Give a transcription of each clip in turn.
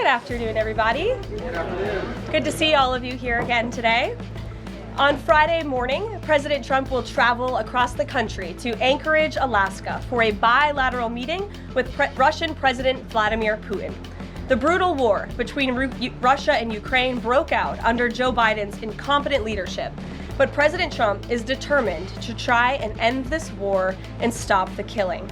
afternoon, everybody. Good afternoon. Good to see all of you here again today. On Friday morning, President Trump will travel across the country to Anchorage, Alaska for a bilateral meeting with Russian President Vladimir Putin. The brutal war between Russia and Ukraine broke out under Joe Biden's incompetent leadership, but President Trump is determined to try and end this war and stop the killing.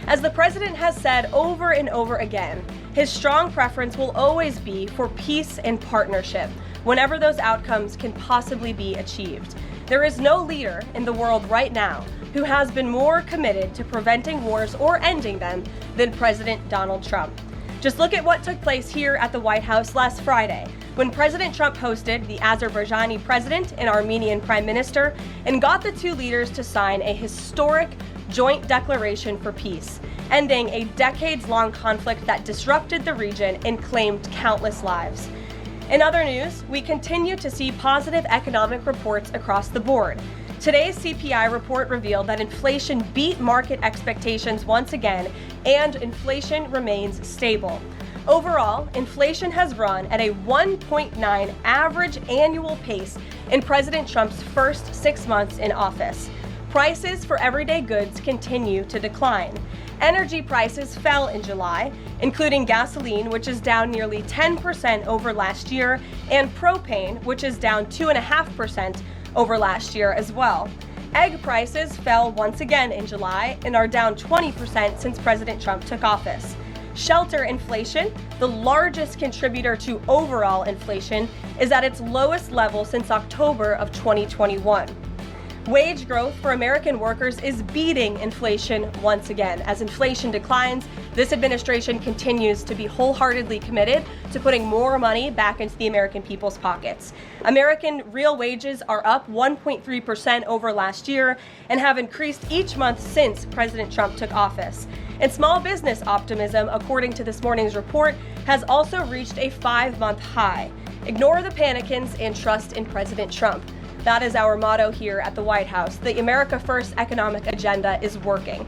As the president has said over and over again, his strong preference will always be for peace and partnership whenever those outcomes can possibly be achieved. There is no leader in the world right now who has been more committed to preventing wars or ending them than President Donald Trump. Just look at what took place here at the White House last Friday, when President Trump hosted the Azerbaijani president and Armenian prime minister and got the two leaders to sign a historic joint declaration for peace, ending a decades-long conflict that disrupted the region and claimed countless lives. In other news, we continue to see positive economic reports across the board. Today's CPI report revealed that inflation beat market expectations once again, and inflation remains stable. Overall, inflation has run at a 1.9 average annual pace in President Trump's first 6 months in office. Prices for everyday goods continue to decline. Energy prices fell in July, including gasoline, which is down nearly 10% over last year, and propane, which is down 2.5% over last year as well. Egg prices fell once again in July and are down 20% since President Trump took office. Shelter inflation, the largest contributor to overall inflation, is at its lowest level since October of 2021. Wage growth for American workers is beating inflation once again. As inflation declines, this administration continues to be wholeheartedly committed to putting more money back into the American people's pockets. American real wages are up 1.3% over last year and have increased each month since President Trump took office. And small business optimism, according to this morning's report, has also reached a 5-month high. Ignore the panicans and trust in President Trump. That is our motto here at the White House. The America First economic agenda is working.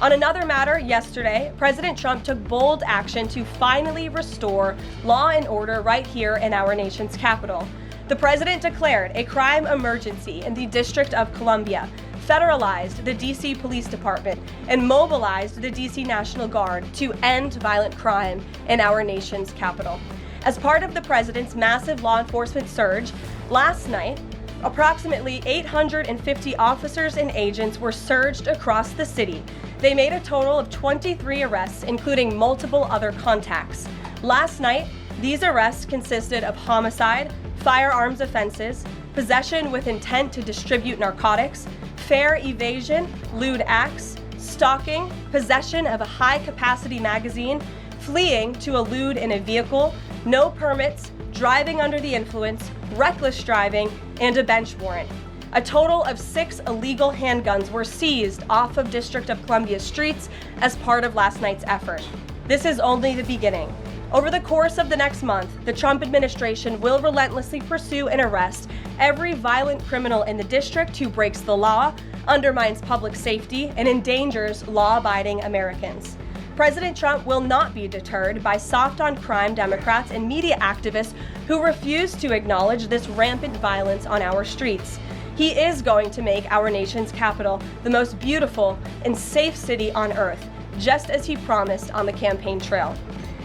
On another matter, yesterday, President Trump took bold action to finally restore law and order right here in our nation's capital. The president declared a crime emergency in the District of Columbia, federalized the D.C. Police Department, and mobilized the D.C. National Guard to end violent crime in our nation's capital. As part of the president's massive law enforcement surge, last night, approximately 850 officers and agents were surged across the city. They made a total of 23 arrests, including multiple other contacts. Last night, these arrests consisted of homicide, firearms offenses, possession with intent to distribute narcotics, fare evasion, lewd acts, stalking, possession of a high-capacity magazine, fleeing to elude in a vehicle, no permits, driving under the influence, reckless driving, and a bench warrant. A total of 6 illegal handguns were seized off of District of Columbia streets as part of last night's effort. This is only the beginning. Over the course of the next month, the Trump administration will relentlessly pursue and arrest every violent criminal in the district who breaks the law, undermines public safety, and endangers law-abiding Americans. President Trump will not be deterred by soft-on-crime Democrats and media activists who refuse to acknowledge this rampant violence on our streets. He is going to make our nation's capital the most beautiful and safe city on earth, just as he promised on the campaign trail.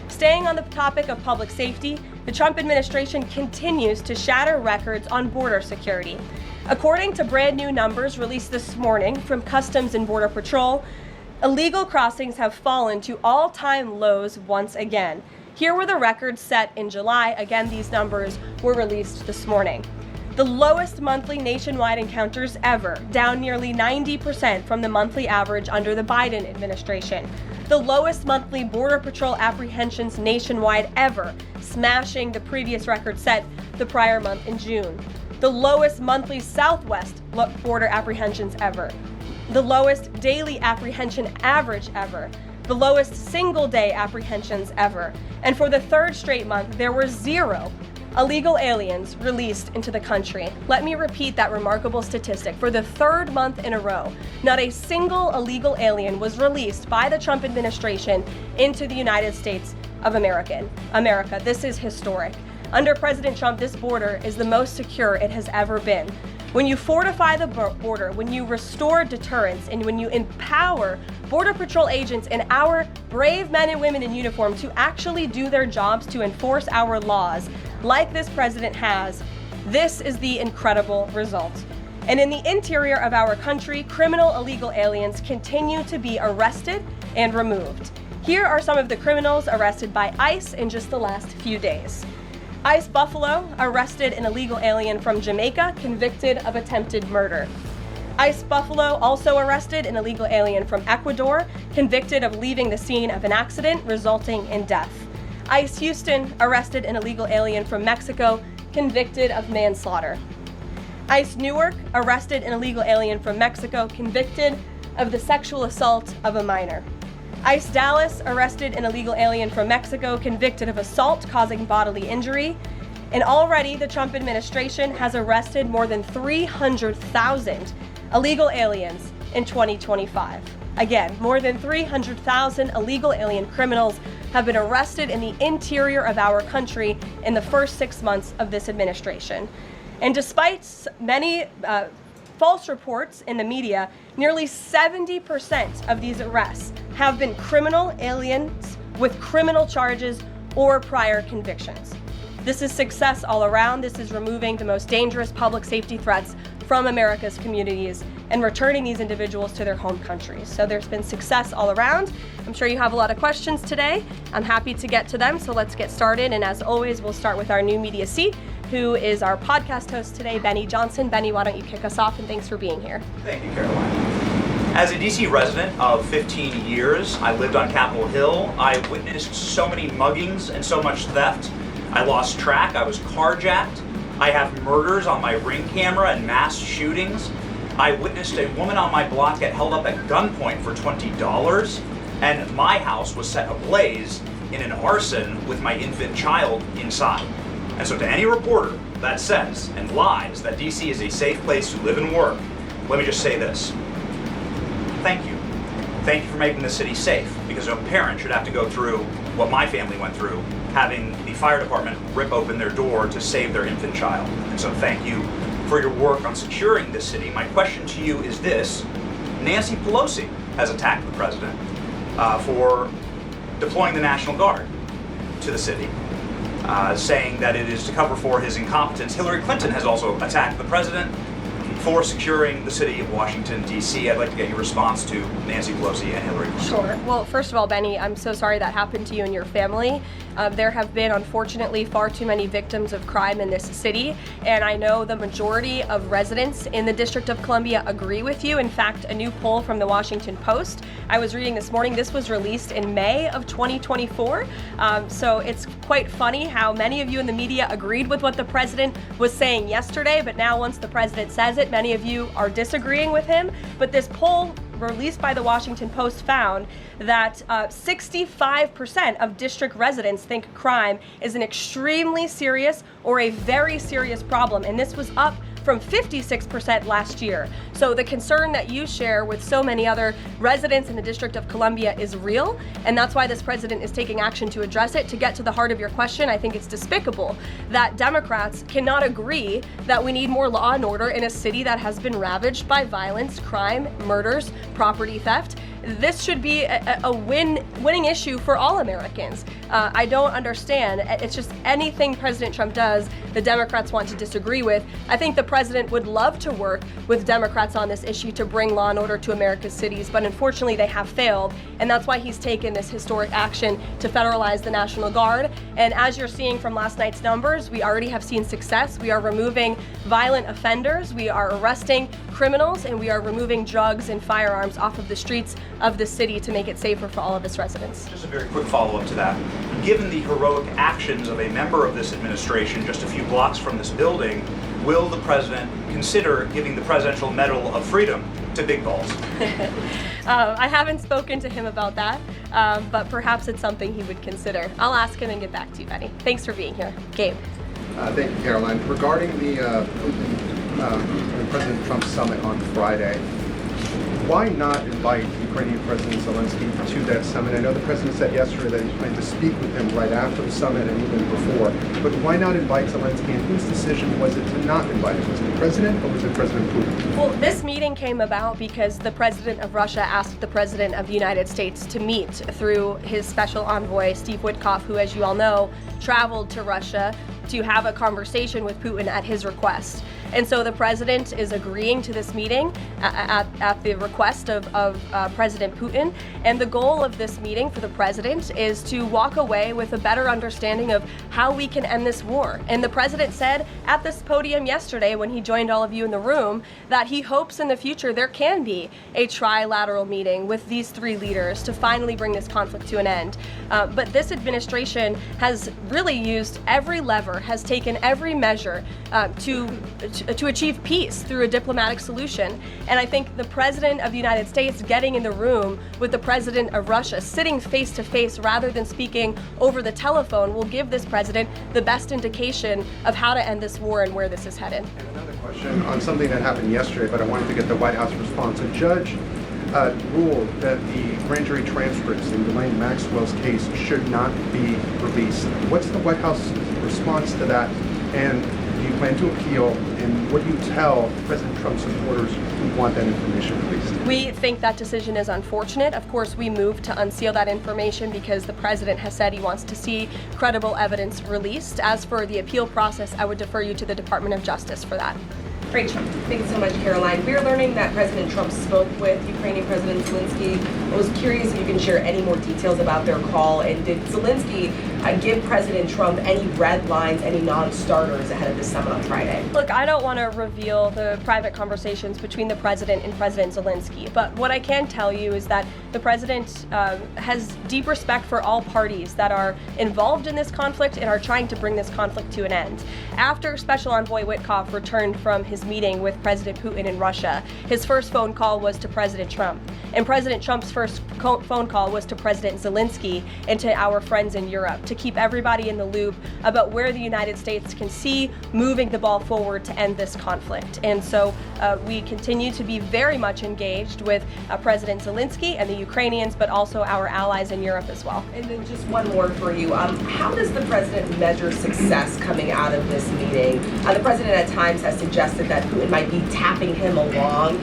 Staying on the topic of public safety, the Trump administration continues to shatter records on border security. According to brand new numbers released this morning from Customs and Border Patrol, illegal crossings have fallen to all-time lows once again. Here were the records set in July. Again, these numbers were released this morning. The lowest monthly nationwide encounters ever, down nearly 90% from the monthly average under the Biden administration. The lowest monthly Border Patrol apprehensions nationwide ever, smashing the previous record set the prior month in June. The lowest monthly Southwest border apprehensions ever. The lowest daily apprehension average ever, the lowest single-day apprehensions ever, and for the 3rd straight month, there were 0 illegal aliens released into the country. Let me repeat that remarkable statistic. For the 3rd month in a row, not a single illegal alien was released by the Trump administration into the United States of America. This is historic. Under President Trump, this border is the most secure it has ever been. When you fortify the border, when you restore deterrence, and when you empower Border Patrol agents and our brave men and women in uniform to actually do their jobs to enforce our laws, like this president has, this is the incredible result. And in the interior of our country, criminal illegal aliens continue to be arrested and removed. Here are some of the criminals arrested by ICE in just the last few days. ICE Buffalo arrested an illegal alien from Jamaica convicted of attempted murder. ICE Buffalo also arrested an illegal alien from Ecuador convicted of leaving the scene of an accident resulting in death. ICE Houston arrested an illegal alien from Mexico convicted of manslaughter. ICE Newark arrested an illegal alien from Mexico convicted of the sexual assault of a minor. ICE Dallas arrested an illegal alien from Mexico convicted of assault causing bodily injury. And already the Trump administration has arrested more than 300,000 illegal aliens in 2025. Again, more than 300,000 illegal alien criminals have been arrested in the interior of our country in the first 6 months of this administration. And despite many false reports in the media, nearly 70% of these arrests have been criminal aliens with criminal charges or prior convictions. This is success all around. This is removing the most dangerous public safety threats from America's communities and returning these individuals to their home countries. So there's been success all around. I'm sure you have a lot of questions today. I'm happy to get to them, so let's get started. And as always, we'll start with our new media seat, who is our podcast host today, Benny Johnson. Benny, why don't you kick us off, and thanks for being here. Thank you, Caroline. As a DC resident of 15 years, I lived on Capitol Hill. I witnessed so many muggings and so much theft. I lost track. I was carjacked. I have murders on my Ring camera and mass shootings. I witnessed a woman on my block get held up at gunpoint for $20, and my house was set ablaze in an arson with my infant child inside. And so to any reporter that says and lies that DC is a safe place to live and work, let me just say this. Thank you. Thank you for making the city safe, because no parent should have to go through what my family went through, having the fire department rip open their door to save their infant child. And so thank you for your work on securing this city. My question to you is this. Nancy Pelosi has attacked the president for deploying the National Guard to the city, saying that it is to cover for his incompetence. Hillary Clinton has also attacked the president for securing the city of Washington, D.C. I'd like to get your response to Nancy Pelosi and Hillary Clinton. Sure. Well, first of all, Benny, I'm so sorry that happened to you and your family. There have been, unfortunately, far too many victims of crime in this city, and I know the majority of residents in the District of Columbia agree with you. In fact, a new poll from the Washington Post I was reading this morning, this was released in May of 2024, so it's quite funny how many of you in the media agreed with what the president was saying yesterday, but now once the president says it, many of you are disagreeing with him. But this poll released by the Washington Post found that 65% of district residents think crime is an extremely serious or a very serious problem, and this was up from 56% last year. So the concern that you share with so many other residents in the District of Columbia is real, and that's why this president is taking action to address it. To get to the heart of your question, I think it's despicable that Democrats cannot agree that we need more law and order in a city that has been ravaged by violence, crime, murders, property theft. This should be a winning issue for all Americans. I don't understand. It's just anything President Trump does, the Democrats want to disagree with. I think the president would love to work with Democrats on this issue to bring law and order to America's cities, but unfortunately they have failed, and that's why he's taken this historic action to federalize the National Guard. And as you're seeing from last night's numbers, we already have seen success. We are removing violent offenders, we are arresting criminals, and we are removing drugs and firearms off of the streets of the city to make it safer for all of its residents. Just a very quick follow-up to that. Given the heroic actions of a member of this administration just a few blocks from this building, will the president consider giving the Presidential Medal of Freedom to Big Balls? I haven't spoken to him about that, but perhaps it's something he would consider. I'll ask him and get back to you, Benny. Thanks for being here. Gabe. Thank you, Caroline. Regarding the President Trump summit on Friday, Why not invite Ukrainian President Zelensky to that summit? I know the president said yesterday that he planned to speak with him right after the summit and even before. But why not invite Zelensky? And whose decision was it to not invite him? Was it the president or was it President Putin? Well, this meeting came about because the president of Russia asked the president of the United States to meet through his special envoy, Steve Witkoff, who, as you all know, traveled to Russia to have a conversation with Putin at his request. And so the president is agreeing to this meeting at the request of President Putin. And the goal of this meeting for the president is to walk away with a better understanding of how we can end this war. And the president said at this podium yesterday when he joined all of you in the room that he hopes in the future there can be a trilateral meeting with these three leaders to finally bring this conflict to an end. But this administration has really used every lever, has taken every measure to achieve peace through a diplomatic solution. And I think the president of the United States getting in the room with the president of Russia, sitting face to face rather than speaking over the telephone, will give this president the best indication of how to end this war and where this is headed. And another question on something that happened yesterday, but I wanted to get the White House response. A judge ruled that the grand jury transcripts in Ghislaine Maxwell's case should not be released. What's the White House response to that? And do you plan to appeal? And what do you tell President Trump's supporters who want that information released? We think that decision is unfortunate. Of course, we moved to unseal that information because the president has said he wants to see credible evidence released. As for the appeal process, I would defer you to the Department of Justice for that. Rachel. Thank you so much, Caroline. We're learning that President Trump spoke with Ukrainian President Zelensky. I was curious if you can share any more details about their call, and did Zelensky give President Trump any red lines, any non-starters ahead of the summit on Friday? Look, I don't want to reveal the private conversations between the president and President Zelensky, but what I can tell you is that the president has deep respect for all parties that are involved in this conflict and are trying to bring this conflict to an end. After Special Envoy Witkoff returned from his meeting with President Putin in Russia, his first phone call was to President Trump. And President Trump's first phone call was to President Zelensky and to our friends in Europe to keep everybody in the loop about where the United States can see moving the ball forward to end this conflict. And so we continue to be very much engaged with President Zelensky and the Ukrainians, but also our allies in Europe as well. And then just one more for you. How does the president measure success coming out of this meeting? The president at times has suggested that Putin might be tapping him along.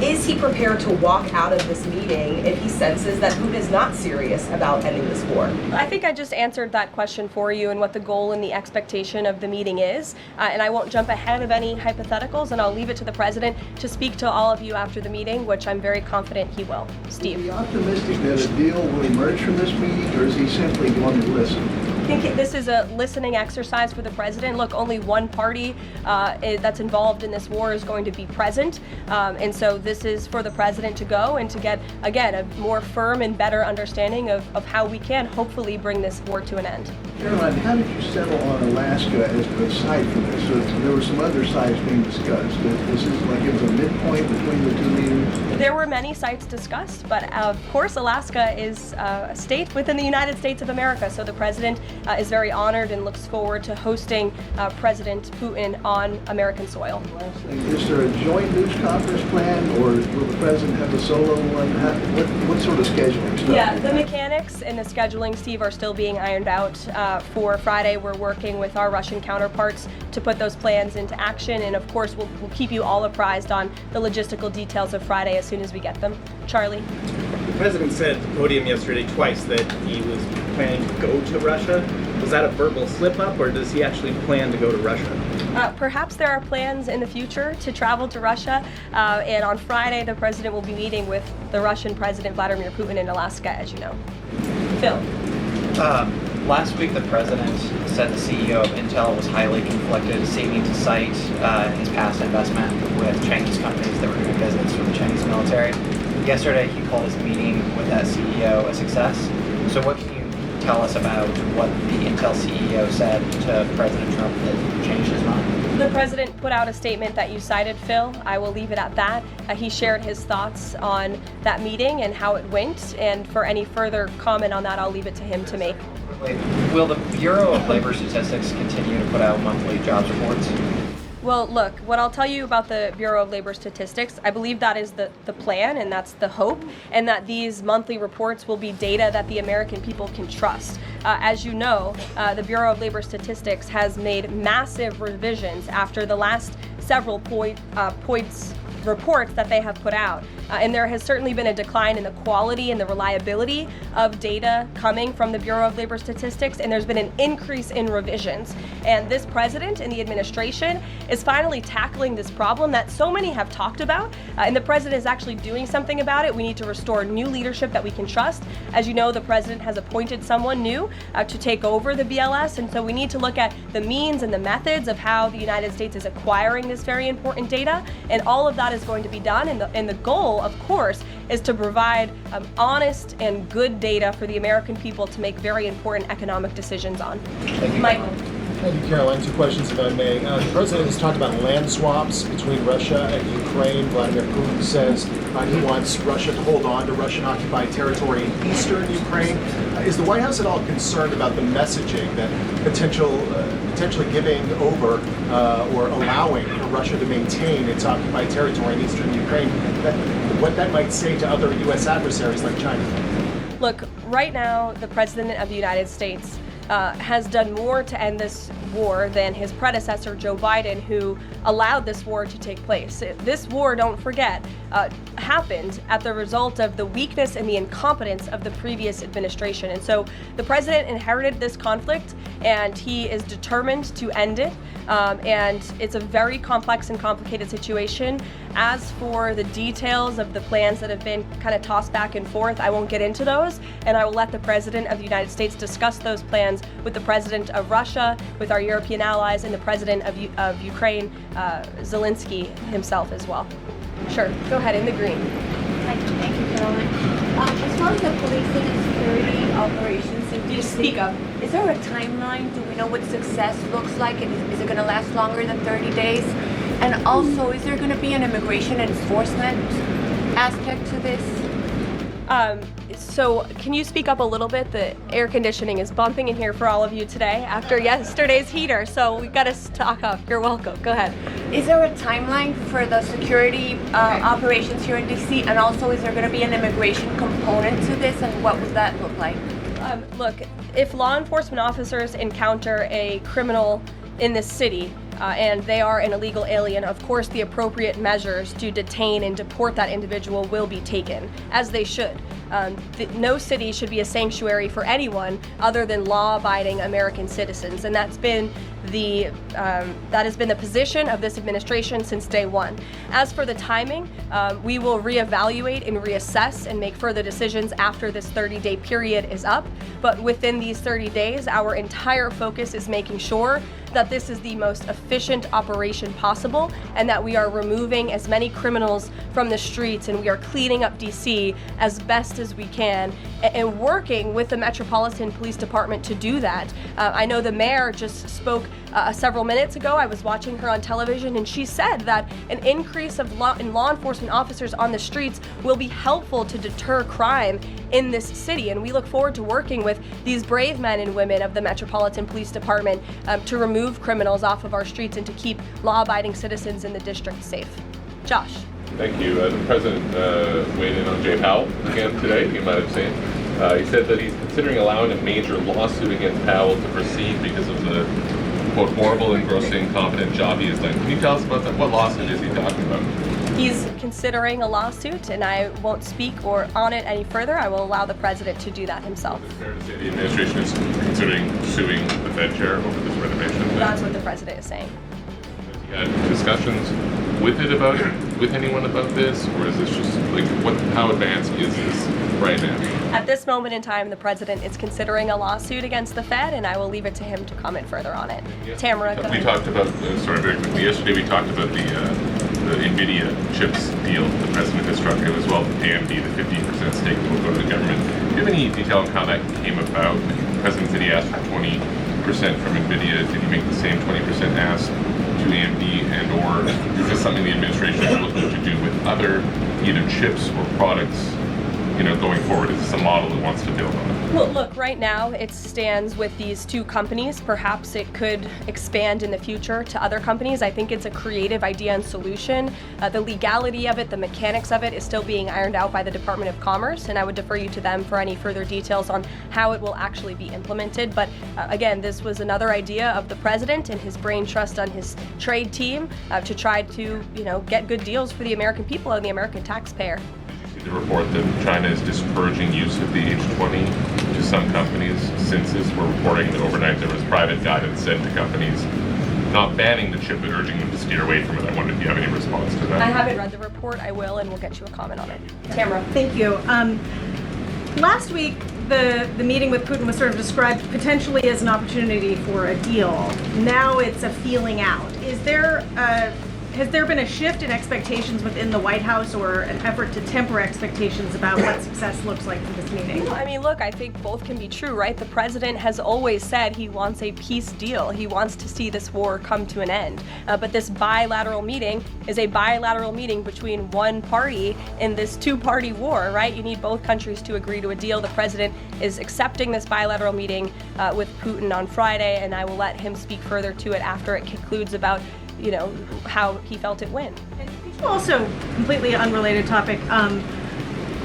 Is he prepared to walk out of this meeting if he senses that Putin is not serious about ending this war? I think I just answered that question for you and what the goal and the expectation of the meeting is. And I won't jump ahead of any hypotheticals, and I'll leave it to the president to speak to all of you after the meeting, which I'm very confident he will. Steve. Are you optimistic that a deal will emerge from this meeting, or is he simply going to listen? I think this is a listening exercise for the president. Look, only one party that's involved in this war is going to be present. And so this is for the president to go and to get, again, a more firm and better understanding of how we can hopefully bring this war to an end. Caroline, how did you settle on Alaska as the site for this? So there were some other sites being discussed. This is like it was a midpoint between the two leaders? There were many sites discussed, but of course Alaska is a state within the United States of America. So the president is very honored and looks forward to hosting President Putin on American soil. Is there a joint news conference plan, or will the president have a solo one? What sort of scheduling stuff? Yeah, the mechanics and the scheduling, Steve, are still being ironed out. For Friday, we're working with our Russian counterparts to put those plans into action, and of course we'll keep you all apprised on the logistical details of Friday as soon as we get them. Charlie? The president said at the podium yesterday twice that he was planning to go to Russia. Was that a verbal slip-up, or does he actually plan to go to Russia? Perhaps there are plans in the future to travel to Russia, and on Friday the president will be meeting with the Russian President Vladimir Putin in Alaska, as you know. Phil? Last week, the president said the CEO of Intel was highly conflicted, seeming to cite his past investment with Chinese companies that were doing business with the Chinese military. Yesterday, he called his meeting with that CEO a success. So what can you tell us about what the Intel CEO said to President Trump that changed his mind? The president put out a statement that you cited, Phil. I will leave it at that. He shared his thoughts on that meeting and how it went, and for any further comment on that, I'll leave it to him to make. Will the Bureau of Labor Statistics continue to put out monthly jobs reports? Well, look, what I'll tell you about the Bureau of Labor Statistics, I believe that is the plan and that's the hope, and that these monthly reports will be data that the American people can trust. As you know, the Bureau of Labor Statistics has made massive revisions after the last several reports that they have put out. And there has certainly been a decline in the quality and the reliability of data coming from the Bureau of Labor Statistics, and there's been an increase in revisions. And this president and the administration is finally tackling this problem that so many have talked about, and the president is actually doing something about it. We need to restore new leadership that we can trust. As you know, the president has appointed someone new to take over the BLS, and so we need to look at the means and the methods of how the United States is acquiring this very important data, and all of that is going to be done, and the goal, of course, is to provide honest and good data for the American people to make very important economic decisions on. Michael. Thank you, Caroline. Two questions, if I may. The president has talked about land swaps between Russia and Ukraine. Vladimir Putin says he wants Russia to hold on to Russian-occupied territory in eastern Ukraine. Is the White House at all concerned about the messaging that potentially giving over or allowing for Russia to maintain its occupied territory in eastern Ukraine, what that might say to other U.S. adversaries like China? Look, right now, the President of the United States has done more to end this war than his predecessor, Joe Biden, who allowed this war to take place. This war, don't forget, happened at the result of the weakness and the incompetence of the previous administration. And so the president inherited this conflict, and he is determined to end it. And it's a very complex and complicated situation. As for the details of the plans that have been kind of tossed back and forth, I won't get into those, and I will let the President of the United States discuss those plans with the President of Russia, with our European allies, and the President of Ukraine, Zelensky himself as well. Sure, go ahead, in the green. Thank you, Caroline. As far as the policing and security operations in DC, Speak up. Is there a timeline? Do we know what success looks like? And is it going to last longer than 30 days? And also, is there going to be an immigration enforcement aspect to this? So can you speak up a little bit? The air conditioning is bumping in here for all of you today after yesterday's heater, so we've got to stock up. You're welcome. Go ahead. Is there a timeline for the security operations here in DC? And also, is there going to be an immigration component to this? And what would that look like? Look, if law enforcement officers encounter a criminal in this city, and they are an illegal alien, of course the appropriate measures to detain and deport that individual will be taken, as they should. No city should be a sanctuary for anyone other than law-abiding American citizens, and that has been the position of this administration since day one. As for the timing, we will reevaluate and reassess and make further decisions after this 30-day period is up. But within these 30 days, our entire focus is making sure that this is the most efficient operation possible, and that we are removing as many criminals from the streets, and we are cleaning up DC as best as we can, and working with the Metropolitan Police Department to do that. I know the mayor just spoke several minutes ago. I was watching her on television, and she said that an increase in law enforcement officers on the streets will be helpful to deter crime in this city, and we look forward to working with these brave men and women of the Metropolitan Police Department to remove criminals off of our streets and to keep law-abiding citizens in the district safe. Josh. Thank you. The president weighed in on Jay Powell again today. You might have seen. He said that he's considering allowing a major lawsuit against Powell to proceed because of the quote horrible and grossly incompetent job he has done. Can you tell us about that? What lawsuit is he talking about? He's considering a lawsuit, and I won't speak on it any further. I will allow the president to do that himself. Is it fair to say the administration is considering suing the Fed chair over this renovation? That's what the president is saying. Has he had discussions with anyone about this, or is this just like how advanced is this right now? At this moment in time, the president is considering a lawsuit against the Fed, and I will leave it to him to comment further on it. Yeah. Tamara, go We ahead. talked about, very quickly, yesterday we talked about the NVIDIA chips deal the president has struck, as well as AMD, the 15% stake that will go to the government. Do you have any detail on how that came about? The president said he asked for 20% from NVIDIA. Did he make the same 20% ask to AMD, and or is this something the administration is looking to do with other either chips or products going forward? Is this a model that wants to build on? Well, look, right now it stands with these two companies. Perhaps it could expand in the future to other companies. I think it's a creative idea and solution. The legality of it, the mechanics of it is still being ironed out by the Department of Commerce, and I would defer you to them for any further details on how it will actually be implemented. But again, this was another idea of the president and his brain trust on his trade team to try to, get good deals for the American people and the American taxpayer. The report that China is discouraging use of the H20 to some companies. Census were reporting that overnight there was private guidance sent to companies not banning the chip but urging them to steer away from it. I wonder if you have any response to that. I haven't read the report. I will, and we'll get you a comment on it. Tamara. Thank you. Last week, the meeting with Putin was sort of described potentially as an opportunity for a deal. Now it's a feeling out. Has there been a shift in expectations within the White House or an effort to temper expectations about what success looks like for this meeting? Well, I mean, look, I think both can be true, right? The president has always said he wants a peace deal. He wants to see this war come to an end. But this bilateral meeting is a bilateral meeting between one party in this two-party war, right? You need both countries to agree to a deal. The president is accepting this bilateral meeting with Putin on Friday, and I will let him speak further to it after it concludes about how he felt it went. Also, completely unrelated topic,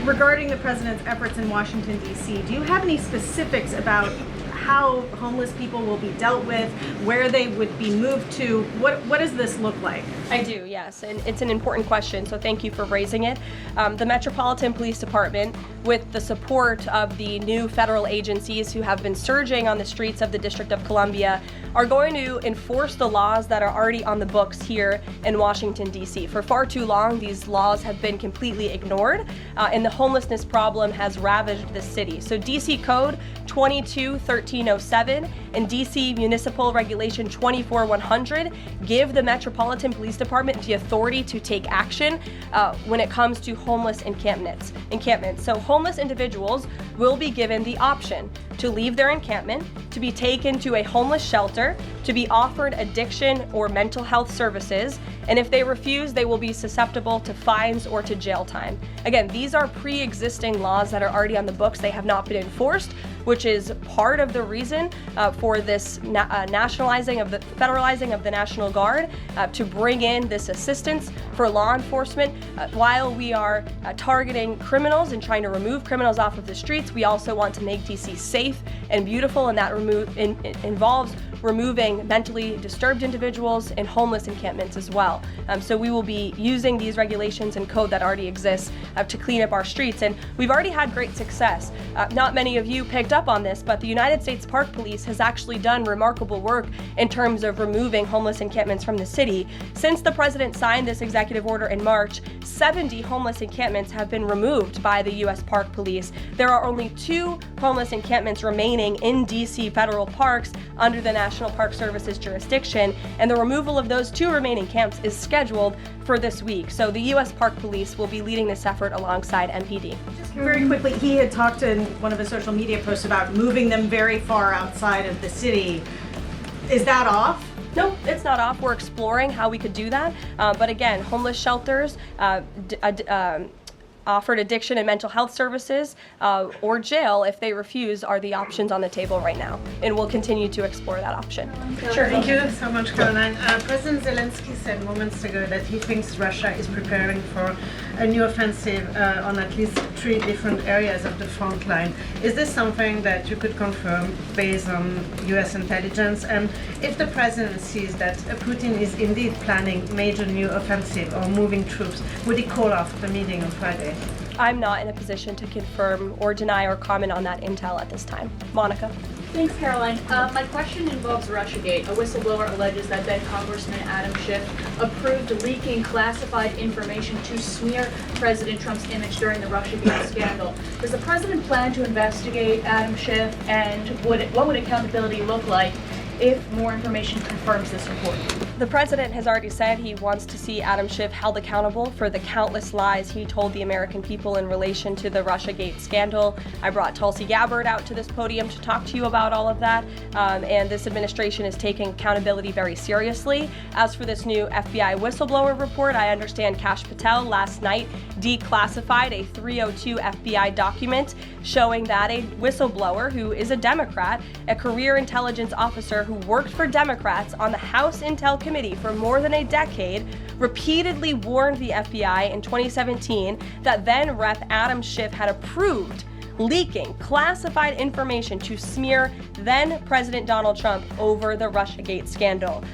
regarding the president's efforts in Washington, D.C., do you have any specifics about how homeless people will be dealt with, where they would be moved to? What does this look like? I do, yes, and it's an important question, so thank you for raising it. The Metropolitan Police Department, with the support of the new federal agencies who have been surging on the streets of the District of Columbia, are going to enforce the laws that are already on the books here in Washington, D.C. For far too long, these laws have been completely ignored, and the homelessness problem has ravaged the city. So D.C. Code 22-1307 and D.C. Municipal Regulation 24-100 give the Metropolitan Police Department the authority to take action when it comes to homeless encampments. So homeless individuals will be given the option to leave their encampment, to be taken to a homeless shelter, to be offered addiction or mental health services, and if they refuse, they will be susceptible to fines or to jail time. Again, these are pre-existing laws that are already on the books. They have not been enforced, which is part of the reason for this federalizing of the National Guard to bring in this assistance for law enforcement. While we are targeting criminals and trying to remove criminals off of the streets, we also want to make DC safe and beautiful, and that involves removing mentally disturbed individuals and homeless encampments as well. So we will be using these regulations and code that already exists to clean up our streets, and we've already had great success. Not many of you picked up on this, but the United States Park Police has actually done remarkable work in terms of removing homeless encampments from the city. Since the president signed this executive order in March, 70 homeless encampments have been removed by the U.S. Park Police. There are only 2 homeless encampments remaining in D.C. federal parks under the National Park Service's jurisdiction, and the removal of those 2 remaining camps is scheduled for this week. So the U.S. Park Police will be leading this effort alongside MPD. Just very quickly, he had talked in one of his social media posts about moving them very far outside of the city. Is that off? No, it's not off. We're exploring how we could do that. But again, homeless shelters, offered addiction and mental health services, or jail if they refuse are the options on the table right now. And we'll continue to explore that option. Sure. Thank you so much, Caroline. President Zelensky said moments ago that he thinks Russia is preparing for a new offensive on at least 3 different areas of the front line. Is this something that you could confirm based on U.S. intelligence? And if the president sees that Putin is indeed planning major new offensive or moving troops, would he call off the meeting on Friday? I'm not in a position to confirm or deny or comment on that intel at this time. Monica. Thanks, Caroline. My question involves Russiagate. A whistleblower alleges that then Congressman Adam Schiff approved leaking classified information to smear President Trump's image during the Russiagate scandal. Does the president plan to investigate Adam Schiff, and what would accountability look like if more information confirms this report? The president has already said he wants to see Adam Schiff held accountable for the countless lies he told the American people in relation to the Russiagate scandal. I brought Tulsi Gabbard out to this podium to talk to you about all of that, and this administration is taking accountability very seriously. As for this new FBI whistleblower report, I understand Kash Patel last night declassified a 302 FBI document showing that a whistleblower who is a Democrat, a career intelligence officer who worked for Democrats on the House Intel Committee for more than a decade, repeatedly warned the FBI in 2017 that then Rep. Adam Schiff had approved leaking classified information to smear then President Donald Trump over the Russiagate scandal.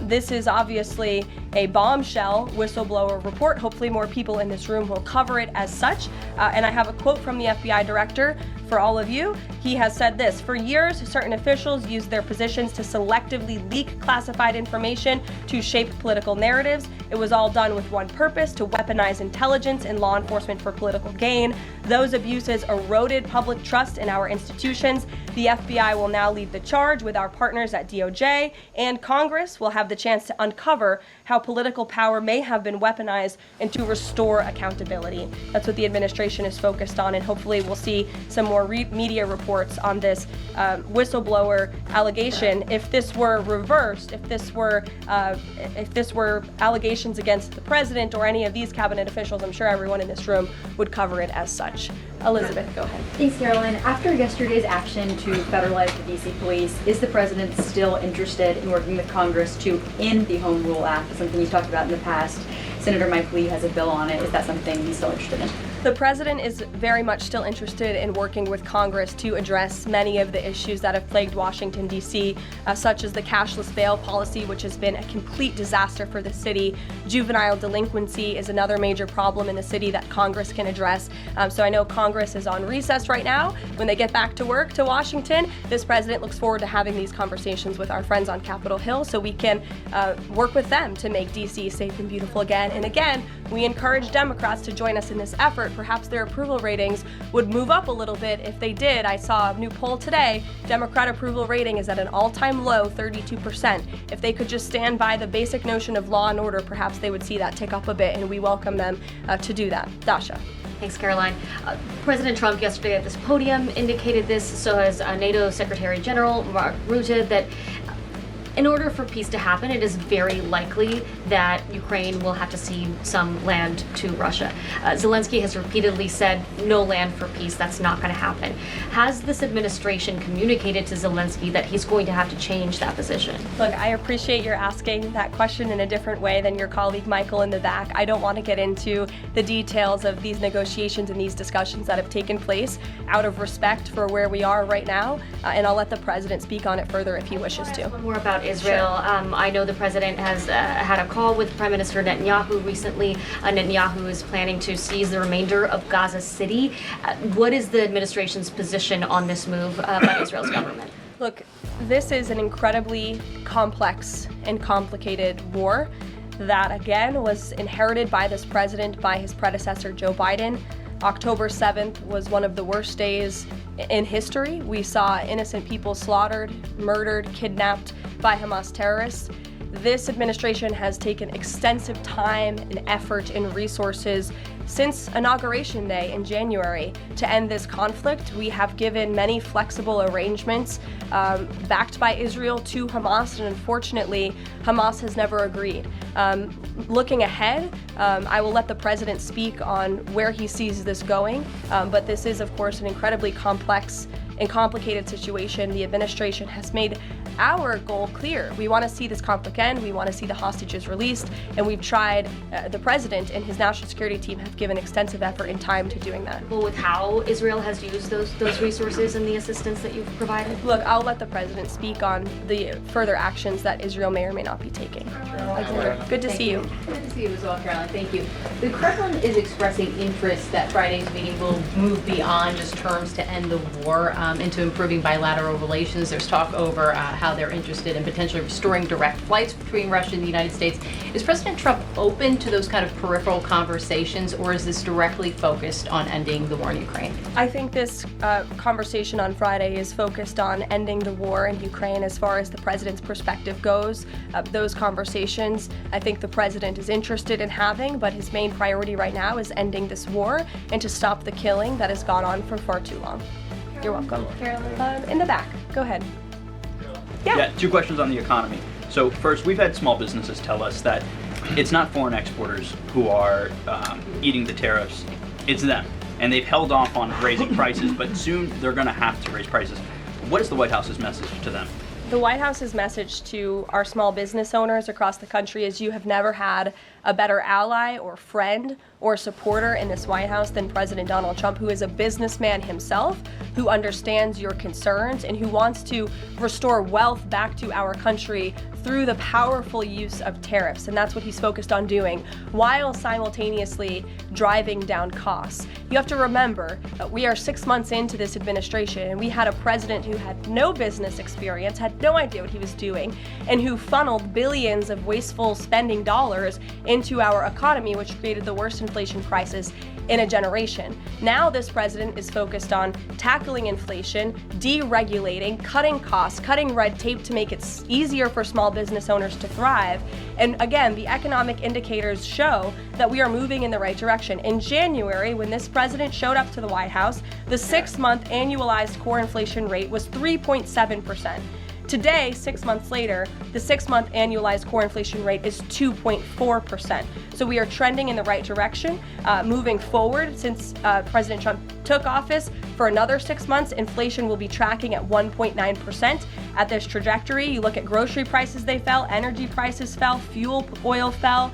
This is obviously a bombshell whistleblower report. Hopefully more people in this room will cover it as such. And I have a quote from the FBI director for all of you. He has said this: "For years, certain officials used their positions to selectively leak classified information to shape political narratives. It was all done with one purpose: to weaponize intelligence and law enforcement for political gain. Those abuses eroded public trust in our institutions. The FBI will now lead the charge with our partners at DOJ, and Congress will have the chance to uncover how political power may have been weaponized and to restore accountability." That's what the administration is focused on, and hopefully we'll see some more media reports on this whistleblower allegation. If this were reversed, if this were allegations against the president or any of these cabinet officials, I'm sure everyone in this room would cover it as such. Elizabeth, go ahead. Thanks, Caroline. After yesterday's action to federalize the DC police, is the president still interested in working with Congress to end the Home Rule Act, something he's talked about in the past? Senator Mike Lee has a bill on it. Is that something he's still interested in? The president is very much still interested in working with Congress to address many of the issues that have plagued Washington, D.C., such as the cashless bail policy, which has been a complete disaster for the city. Juvenile delinquency is another major problem in the city that Congress can address. So I know Congress is on recess right now. When they get back to work to Washington, this president looks forward to having these conversations with our friends on Capitol Hill so we can work with them to make D.C. safe and beautiful again. And again, we encourage Democrats to join us in this effort. Perhaps their approval ratings would move up a little bit if they did. I saw a new poll today. Democrat approval rating is at an all-time low, 32%. If they could just stand by the basic notion of law and order, perhaps they would see that tick up a bit, and we welcome them to do that. Dasha. Thanks, Caroline. President Trump yesterday at this podium indicated this, so has NATO Secretary General Mark Rutte, that in order for peace to happen, it is very likely that Ukraine will have to cede some land to Russia. Zelensky has repeatedly said no land for peace. That's not going to happen. Has this administration communicated to Zelensky that he's going to have to change that position? Look, I appreciate you're asking that question in a different way than your colleague Michael in the back. I don't want to get into the details of these negotiations and these discussions that have taken place out of respect for where we are right now, and I'll let the president speak on it further if he wishes to. More about Israel. Sure. I know the president has had a call with Prime Minister Netanyahu recently. Netanyahu is planning to seize the remainder of Gaza City. What is the administration's position on this move by Israel's government? Look, this is an incredibly complex and complicated war that, again, was inherited by this president, by his predecessor, Joe Biden. October 7th was one of the worst days in history. We saw innocent people slaughtered, murdered, kidnapped by Hamas terrorists. This administration has taken extensive time and effort and resources since Inauguration Day in January to end this conflict. We have given many flexible arrangements backed by Israel to Hamas, and unfortunately, Hamas has never agreed. Looking ahead, I will let the president speak on where he sees this going, but this is, of course, an incredibly complex and complicated situation. The administration has made our goal clear. We want to see this conflict end. We want to see the hostages released, and we've tried. The president and his national security team have given extensive effort and time to doing that. Well, with how Israel has used those resources and the assistance that you've provided? Look, I'll let the president speak on the further actions that Israel may or may not be taking. Good to see you. Good to see you as well, Caroline. Thank you. The Kremlin is expressing interest that Friday's meeting will move beyond just terms to end the war into improving bilateral relations. There's talk over how they're interested in potentially restoring direct flights between Russia and the United States. Is President Trump open to those kind of peripheral conversations, or is this directly focused on ending the war in Ukraine? I think this conversation on Friday is focused on ending the war in Ukraine as far as the president's perspective goes. Those conversations conversations I think the president is interested in having, but his main priority right now is ending this war and to stop the killing that has gone on for far too long. You're welcome. In the back, go ahead. Yeah, 2 questions on the economy. So first, we've had small businesses tell us that it's not foreign exporters who are eating the tariffs, it's them. And they've held off on raising prices, but soon they're going to have to raise prices. What is the White House's message to them? The White House's message to our small business owners across the country is you have never had a better ally or friend or supporter in this White House than President Donald Trump, who is a businessman himself, who understands your concerns and who wants to restore wealth back to our country through the powerful use of tariffs. And that's what he's focused on doing, while simultaneously driving down costs. You have to remember, we are 6 months into this administration, and we had a president who had no business experience, had no idea what he was doing, and who funneled billions of wasteful spending dollars into our economy, which created the worst inflation crisis in a generation. Now this president is focused on tackling inflation, deregulating, cutting costs, cutting red tape to make it easier for small business owners to thrive. And again, the economic indicators show that we are moving in the right direction. In January, when this president showed up to the White House, the 6-month annualized core inflation rate was 3.7%. Today, 6 months later, the 6-month annualized core inflation rate is 2.4%. So we are trending in the right direction. Moving forward, since President Trump took office, for another 6 months, inflation will be tracking at 1.9%. At this trajectory, you look at grocery prices, they fell, energy prices fell, fuel oil fell,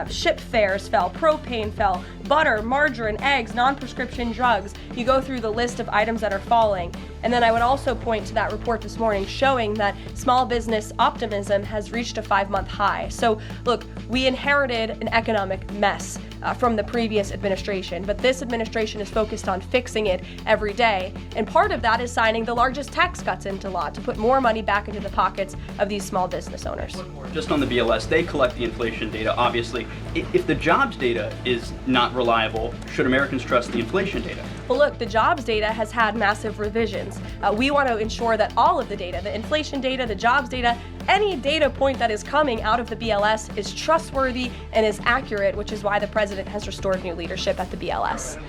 ship fares fell, propane fell, butter, margarine, eggs, non-prescription drugs. You go through the list of items that are falling. And then I would also point to that report this morning showing that small business optimism has reached a 5-month high. So look, we inherited an economic mess from the previous administration, but this administration is focused on fixing it every day. And part of that is signing the largest tax cuts into law to put more money back into the pockets of these small business owners. Just on the BLS, they collect the inflation data, obviously. If the jobs data is not reliable, should Americans trust the inflation data? Well, look, the jobs data has had massive revisions. We want to ensure that all of the data, the inflation data, the jobs data, any data point that is coming out of the BLS is trustworthy and is accurate, which is why the president has restored new leadership at the BLS.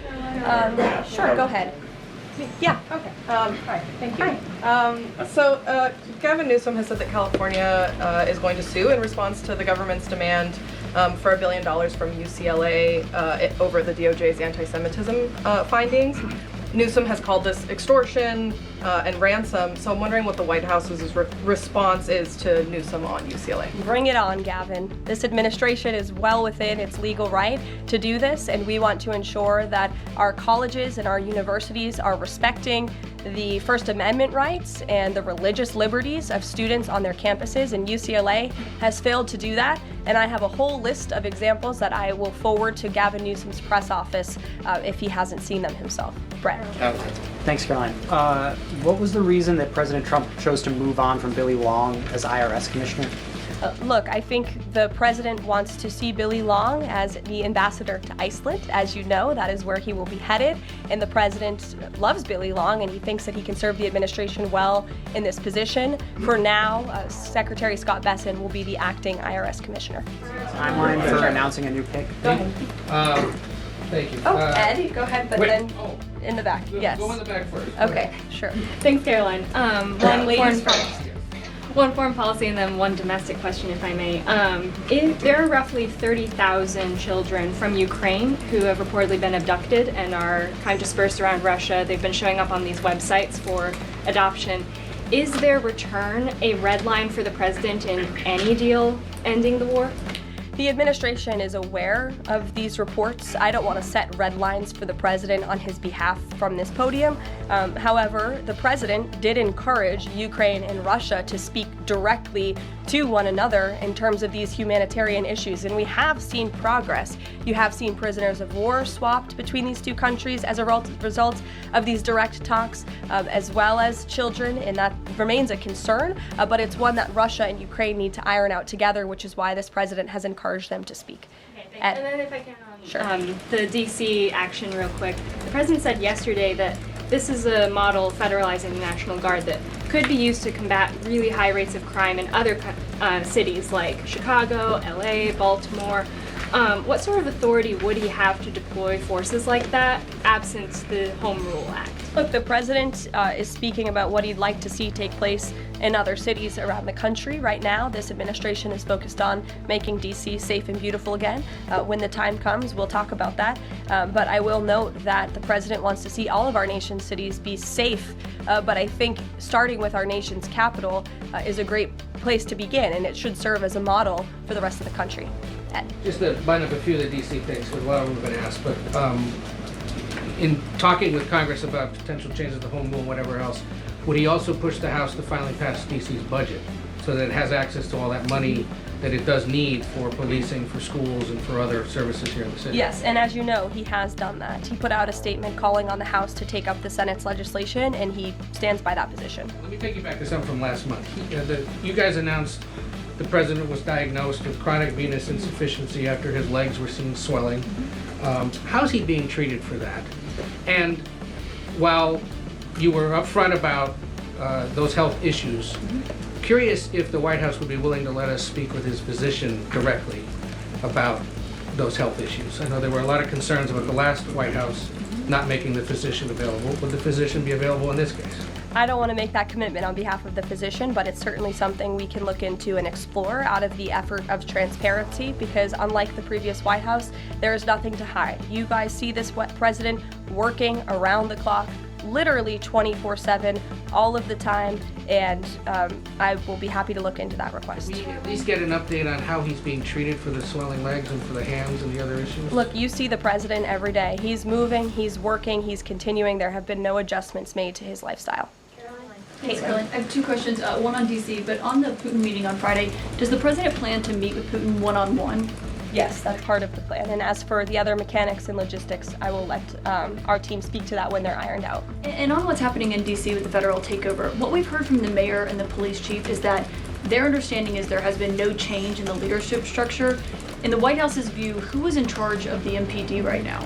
Sure, go ahead. Yeah. Okay. Hi. Thank you. Hi. Gavin Newsom has said that California is going to sue in response to the government's demand for $1 billion from UCLA over the DOJ's anti-Semitism findings. Newsom has called this extortion and ransom, so I'm wondering what the White House's response is to Newsom on UCLA. Bring it on, Gavin. This administration is well within its legal right to do this, and we want to ensure that our colleges and our universities are respecting the First Amendment rights and the religious liberties of students on their campuses, and UCLA has failed to do that. And I have a whole list of examples that I will forward to Gavin Newsom's press office if he hasn't seen them himself. Brett. Thanks, Caroline. What was the reason that President Trump chose to move on from Billy Long as IRS commissioner? Look, I think the president wants to see Billy Long as the ambassador to Iceland. As you know, that is where he will be headed. And the president loves Billy Long, and he thinks that he can serve the administration well in this position. For now, Secretary Scott Bessent will be the acting IRS commissioner. Timeline for announcing a new pick? Go ahead. Thank you. Ed, go ahead, but then in the back. Yes. Go in the back first. Okay, sure. Thanks, Caroline. One foreign policy and then one domestic question, if I may. There are roughly 30,000 children from Ukraine who have reportedly been abducted and are kind of dispersed around Russia. They've been showing up on these websites for adoption. Is their return a red line for the president in any deal ending the war? The administration is aware of these reports. I don't want to set red lines for the president on his behalf from this podium. However, the president did encourage Ukraine and Russia to speak directly to one another in terms of these humanitarian issues, and we have seen progress. You have seen prisoners of war swapped between these two countries as a result of these direct talks, as well as children, and that remains a concern, but it's one that Russia and Ukraine need to iron out together, which is why this president has encouraged them to speak. Okay, and then if I can, sure. The DC action real quick. The president said yesterday that this is a model federalizing the National Guard that could be used to combat really high rates of crime in other cities like Chicago, LA, Baltimore. What sort of authority would he have to deploy forces like that, absent the Home Rule Act? Look, the president is speaking about what he'd like to see take place in other cities around the country. Right now, this administration is focused on making DC safe and beautiful again. When the time comes, we'll talk about that. But I will note that the president wants to see all of our nation's cities be safe. But I think starting with our nation's capital is a great place to begin, and it should serve as a model for the rest of the country. Ed. Just to bind up a few of the DC things, because a lot of them have been asked, but in talking with Congress about potential changes to home rule and whatever else, would he also push the House to finally pass DC's budget so that it has access to all that money that it does need for policing, for schools, and for other services here in the city? Yes, and as you know, he has done that. He put out a statement calling on the House to take up the Senate's legislation, and he stands by that position. Let me take you back to something from last month. You guys announced the president was diagnosed with chronic venous insufficiency after his legs were seen swelling. How's he being treated for that? And while you were upfront about those health issues, curious if the White House would be willing to let us speak with his physician directly about those health issues. I know there were a lot of concerns about the last White House not making the physician available. Would the physician be available in this case? I don't want to make that commitment on behalf of the physician, but it's certainly something we can look into and explore out of the effort of transparency, because unlike the previous White House, there is nothing to hide. You guys see this president working around the clock, literally 24/7, all of the time, and I will be happy to look into that request. Can we at least get an update on how he's being treated for the swelling legs and for the hands and the other issues? Look, you see the president every day. He's moving, he's working, he's continuing. There have been no adjustments made to his lifestyle. Thanks, Caroline. I have two questions, one on DC, but on the Putin meeting on Friday, does the president plan to meet with Putin one-on-one? Yes, that's part of the plan. And as for the other mechanics and logistics, I will let our team speak to that when they're ironed out. And on what's happening in DC with the federal takeover, what we've heard from the mayor and the police chief is that their understanding is there has been no change in the leadership structure. In the White House's view, who is in charge of the MPD right now?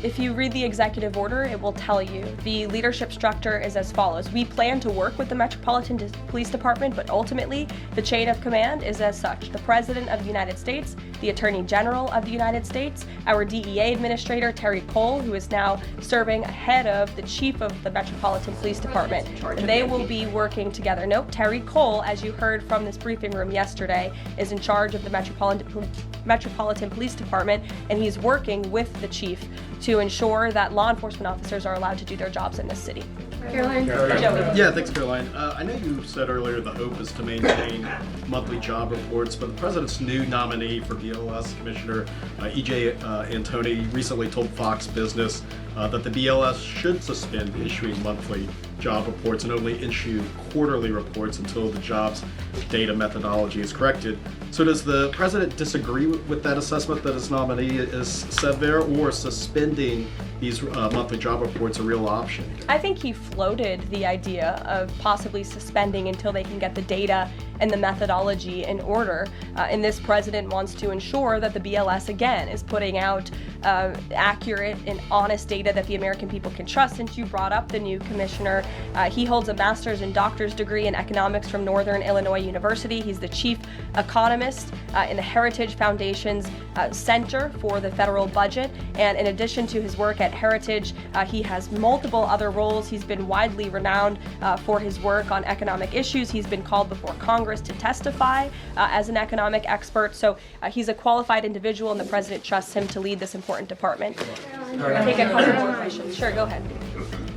If you read the executive order, it will tell you. The leadership structure is as follows. We plan to work with the Metropolitan Police Department, but ultimately the chain of command is as such. The President of the United States, the Attorney General of the United States, our DEA Administrator, Terry Cole, who is now serving ahead of the Chief of the Metropolitan Police Department. And they will be working together. Nope, Terry Cole, as you heard from this briefing room yesterday, is in charge of the Metropolitan Police Department, and he's working with the Chief to ensure that law enforcement officers are allowed to do their jobs in this city. Caroline? Yeah, thanks, Caroline. I know you said earlier the hope is to maintain monthly job reports, but the president's new nominee for BLS, Commissioner E.J. Antoni, recently told Fox Business that the BLS should suspend issuing monthly job reports and only issue quarterly reports until the job's data methodology is corrected. So does the president disagree with that assessment that his nominee is said there, or suspending these monthly job reports a real option? I think he floated the idea of possibly suspending until they can get the data and the methodology in order. And this president wants to ensure that the BLS, again, is putting out accurate and honest data that the American people can trust. Since you brought up the new commissioner, he holds a master's and doctor's degree in economics from Northern Illinois University. He's the chief economist in the Heritage Foundation's Center for the Federal Budget. And in addition to his work at Heritage, he has multiple other roles. He's been widely renowned for his work on economic issues. He's been called before Congress to testify as an economic expert. So he's a qualified individual, and the president trusts him to lead this important department. Take a couple more questions. Sure, go ahead.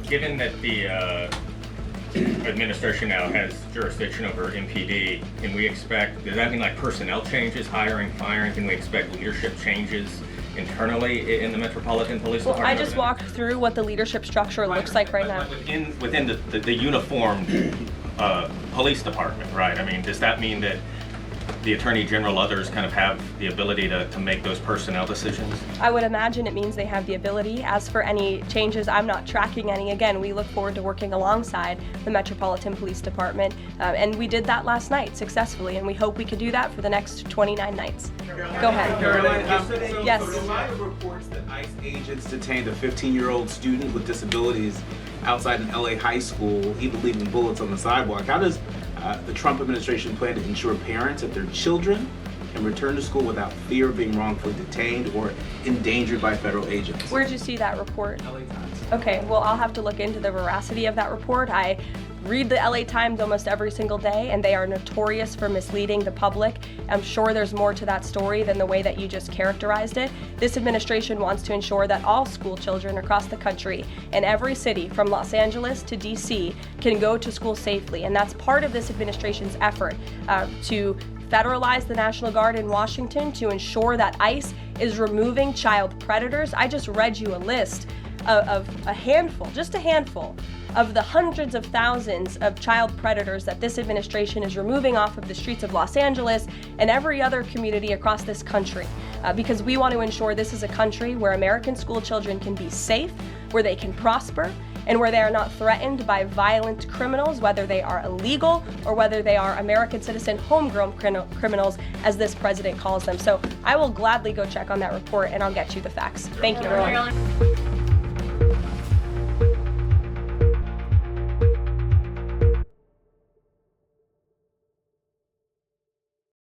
Given that the administration now has jurisdiction over MPD, can we expect, does that mean like personnel changes, hiring, firing? Can we expect leadership changes internally in the Metropolitan Police Department? I just walked through what the leadership structure looks like right now. Within the uniformed police department, right? I mean, does that mean that the Attorney General, others kind of have the ability to make those personnel decisions? I would imagine it means they have the ability. As for any changes, I'm not tracking any. Again, we look forward to working alongside the Metropolitan Police Department, and we did that last night successfully, and we hope we could do that for the next 29 nights. Go ahead. Caroline, Yes. So in light of reports that ICE agents detained a 15-year-old student with disabilities outside an LA high school, even leaving bullets on the sidewalk, how does the Trump administration plan to ensure parents that their children can return to school without fear of being wrongfully detained or endangered by federal agents? Where'd you see that report? LA Times. Okay, well, I'll have to look into the veracity of that report. I read the LA Times almost every single day, and they are notorious for misleading the public. I'm sure there's more to that story than the way that you just characterized it. This administration wants to ensure that all school children across the country in every city, from Los Angeles to DC, can go to school safely, and that's part of this administration's effort to federalize the National Guard in Washington, to ensure that ICE is removing child predators. I just read you a list of a handful, just a handful, of the hundreds of thousands of child predators that this administration is removing off of the streets of Los Angeles and every other community across this country. Because we want to ensure this is a country where American school children can be safe, where they can prosper, and where they are not threatened by violent criminals, whether they are illegal or whether they are American citizen homegrown criminals, as this president calls them. So I will gladly go check on that report, and I'll get you the facts. Thank you.